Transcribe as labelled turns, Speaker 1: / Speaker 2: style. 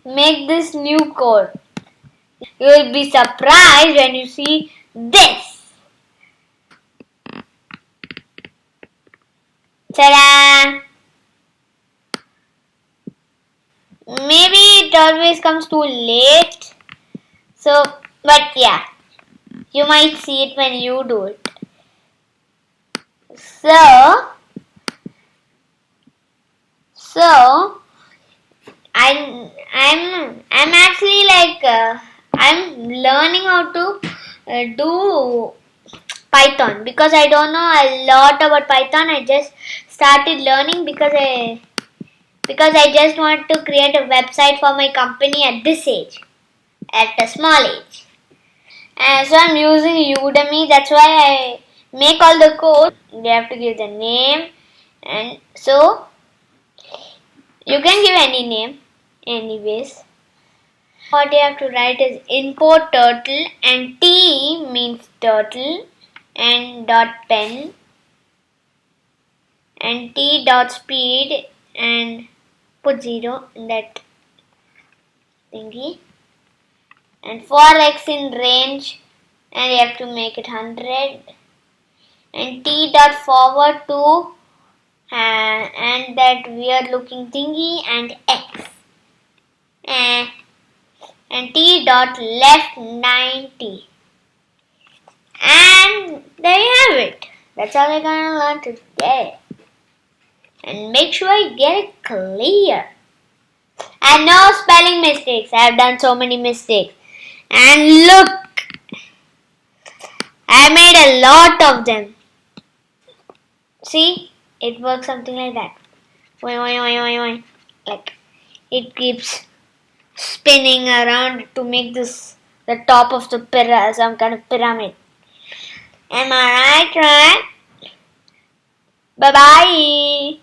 Speaker 1: make this new code. You will be surprised when you see this. Ta-da! Maybe it always comes too late. So, but yeah, you might see it when you do it. So I'm actually like I'm learning how to do Python because I don't know a lot about Python. I just started learning because I just want to create a website for my company at this age, at a small age. And so I'm using Udemy. That's why I make all the code. You have to give the name, and so you can give any name, anyways. What you have to write is import turtle, and T means turtle, and dot pen, and T dot speed, and put 0 in that thingy, and for x in range, and you have to make it 100, and T dot forward to and that weird looking thingy, and x, and T dot left 90. And there you have it. That's all you're gonna learn today. And make sure you get it clear. And no spelling mistakes. I have done so many mistakes. And look, I made a lot of them. See, it works something like that. Like it keeps spinning around to make this the top of the some kind of pyramid. Am I right? Bye bye.